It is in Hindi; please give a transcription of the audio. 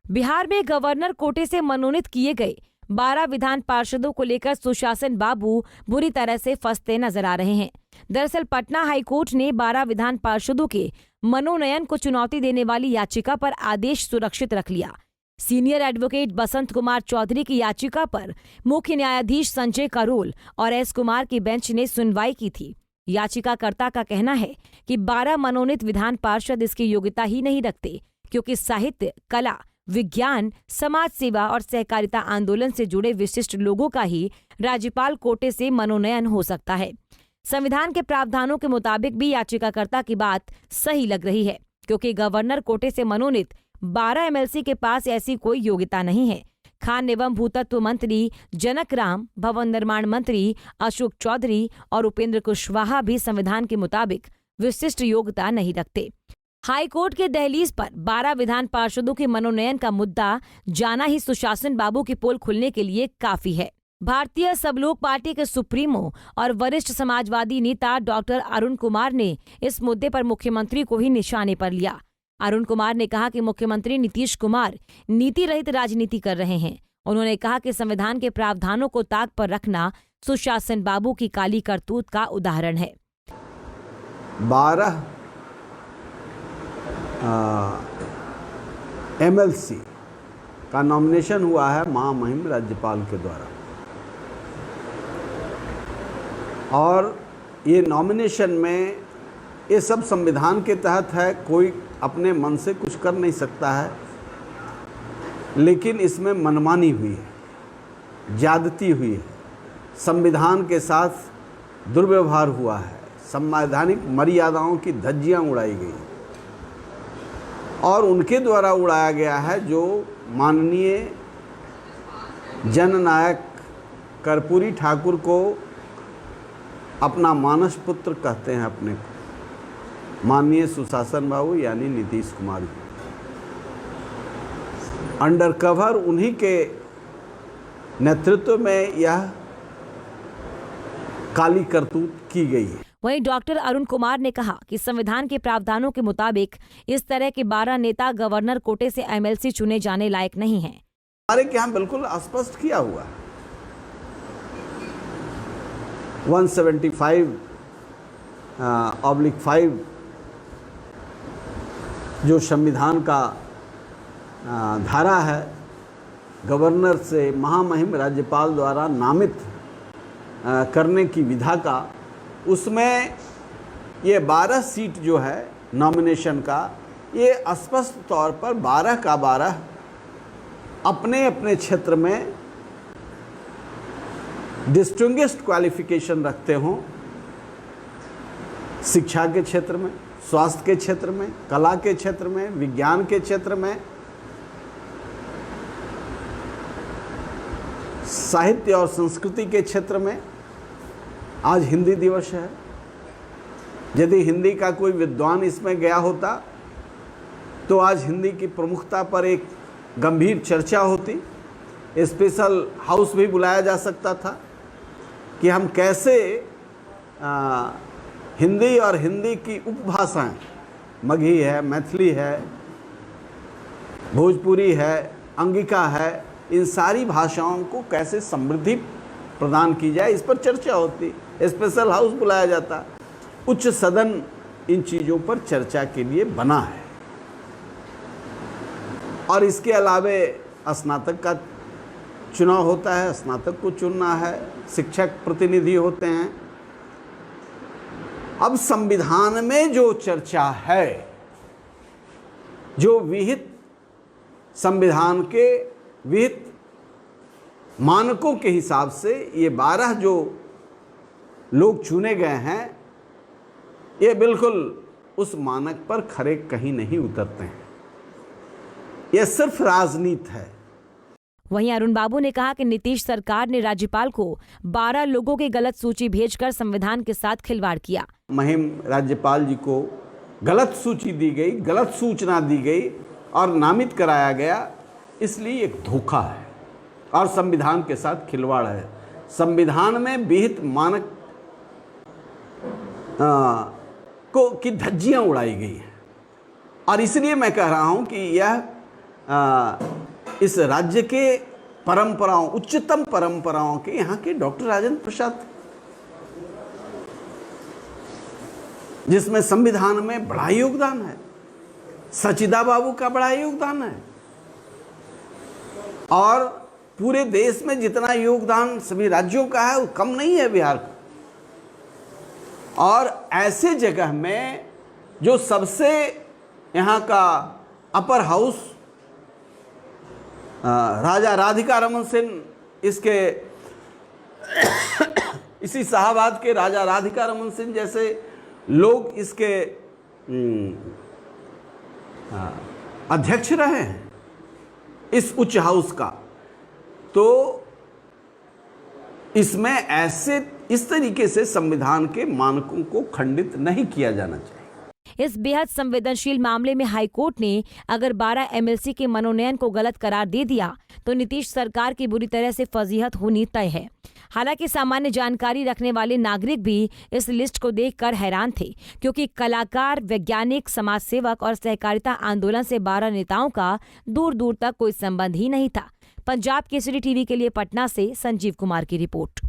बिहार में गवर्नर कोटे से मनोनीत किए गए 12 विधान पार्षदों को लेकर सुशासन बाबू बुरी तरह से फंसते नजर आ रहे हैं। दरअसल पटना हाईकोर्ट ने 12 विधान पार्षदों के मनोनयन को चुनौती देने वाली याचिका पर आदेश सुरक्षित रख लिया। सीनियर एडवोकेट बसंत कुमार चौधरी की याचिका पर मुख्य न्यायाधीश संजय करोल और एस कुमार की बेंच ने सुनवाई की थी। याचिकाकर्ता का कहना है कि 12 मनोनीत विधान पार्षद इसकी योग्यता ही नहीं रखते, क्योंकि साहित्य, कला, विज्ञान, समाज सेवा और सहकारिता आंदोलन से जुड़े विशिष्ट लोगों का ही राज्यपाल कोटे से मनोनयन हो सकता है। संविधान के प्रावधानों के मुताबिक भी याचिकाकर्ता की बात सही लग रही है, क्योंकि गवर्नर कोटे से मनोनीत 12 एमएलसी के पास ऐसी कोई योग्यता नहीं है। खान एवं भूतत्व मंत्री जनक राम, भवन निर्माण मंत्री अशोक चौधरी और उपेंद्र कुशवाहा भी संविधान के मुताबिक विशिष्ट योग्यता नहीं रखते। हाईकोर्ट के दहलीज पर 12 विधान पार्षदों के मनोनयन का मुद्दा जाना ही सुशासन बाबू की पोल खुलने के लिए काफी है। भारतीय सबलोग पार्टी के सुप्रीमो और वरिष्ठ समाजवादी नेता डॉक्टर अरुण कुमार ने इस मुद्दे पर मुख्यमंत्री को ही निशाने पर लिया। अरुण कुमार ने कहा कि मुख्यमंत्री नीतीश कुमार नीति रहित राजनीति कर रहे हैं। उन्होंने कहा कि संविधान के प्रावधानों को ताक पर रखना सुशासन बाबू की काली करतूत का उदाहरण है। 12 एमएलसी का नॉमिनेशन हुआ है महामहिम राज्यपाल के द्वारा, और ये नॉमिनेशन में ये सब संविधान के तहत है, कोई अपने मन से कुछ कर नहीं सकता है, लेकिन इसमें मनमानी हुई है, ज्यादती हुई है, संविधान के साथ दुर्व्यवहार हुआ है, संवैधानिक मर्यादाओं की धज्जियां उड़ाई गई और उनके द्वारा उड़ाया गया है जो माननीय जननायक कर्पूरी ठाकुर को अपना मानस पुत्र कहते हैं अपने को, माननीय सुशासन बाबू यानी नीतीश कुमार जी। अंडरकवर उन्हीं के नेतृत्व में यह काली करतूत की गई है। वहीं डॉक्टर अरुण कुमार ने कहा कि संविधान के प्रावधानों के मुताबिक इस तरह के 12 नेता गवर्नर कोटे से एमएलसी चुने जाने लायक नहीं हैं। हमारे के यहाँ बिल्कुल स्पष्ट किया हुआ है। 175/5 जो संविधान का धारा है, गवर्नर से महामहिम राज्यपाल द्वारा नामित करने की विधा का, उसमें ये 12 सीट जो है नॉमिनेशन का, ये स्पष्ट तौर पर 12 का 12 अपने अपने क्षेत्र में डिस्टिंग्विश्ड क्वालिफिकेशन रखते हों, शिक्षा के क्षेत्र में, स्वास्थ्य के क्षेत्र में, कला के क्षेत्र में, विज्ञान के क्षेत्र में, साहित्य और संस्कृति के क्षेत्र में। आज हिंदी दिवस है, यदि हिंदी का कोई विद्वान इसमें गया होता तो आज हिंदी की प्रमुखता पर एक गंभीर चर्चा होती, स्पेशल हाउस भी बुलाया जा सकता था कि हम कैसे हिंदी और हिंदी की उपभाषाएं, मगही है, मैथिली है, भोजपुरी है, अंगिका है, इन सारी भाषाओं को कैसे समृद्धि प्रदान की जाए, इस पर चर्चा होती, स्पेशल हाउस बुलाया जाता। उच्च सदन इन चीज़ों पर चर्चा के लिए बना है। और इसके अलावे स्नातक का चुनाव होता है, स्नातक को चुनना है, शिक्षक प्रतिनिधि होते हैं। अब संविधान में जो चर्चा है, जो विहित संविधान के विहित मानकों के हिसाब से ये 12 जो लोग चुने गए हैं, ये बिल्कुल उस मानक पर खरे कहीं नहीं उतरते हैं। यह सिर्फ राजनीति है। वहीं अरुण बाबू ने कहा कि नीतीश सरकार ने राज्यपाल को 12 लोगों की गलत सूची भेजकर संविधान के साथ खिलवाड़ किया। महिम राज्यपाल जी को गलत सूची दी गई, गलत सूचना दी गई और नामित कराया गया, इसलिए एक धोखा है और संविधान के साथ खिलवाड़ है। संविधान में विहित मानक की धज्जियां उड़ाई गई हैं और इसलिए मैं कह रहा हूं कि यह इस राज्य के परंपराओं, उच्चतम परंपराओं के यहाँ के डॉक्टर राजेंद्र प्रसाद थे, जिसमें संविधान में बड़ा योगदान है, सचिदा बाबू का बड़ा योगदान है, और पूरे देश में जितना योगदान सभी राज्यों का है वो कम नहीं है बिहार का। और ऐसे जगह में जो सबसे यहाँ का अपर हाउस राजा राधिका रमन सिंह, इसके इसी शाहबाद के राजा राधिका रमन सिंह जैसे लोग इसके अध्यक्ष रहे हैं इस उच्च हाउस का, तो इसमें ऐसे इस तरीके से संविधान के मानकों को खंडित नहीं किया जाना चाहिए। इस बेहद संवेदनशील मामले में हाईकोर्ट ने अगर 12 एमएलसी के मनोनयन को गलत करार दे दिया तो नीतीश सरकार की बुरी तरह से फजीहत होनी तय है। हालांकि सामान्य जानकारी रखने वाले नागरिक भी इस लिस्ट को देखकर हैरान थे, क्योंकि कलाकार, वैज्ञानिक, समाज सेवक और सहकारिता आंदोलन से 12 नेताओं का दूर दूर तक कोई संबंध ही नहीं था। पंजाब केसरी टीवी के लिए पटना से संजीव कुमार की रिपोर्ट।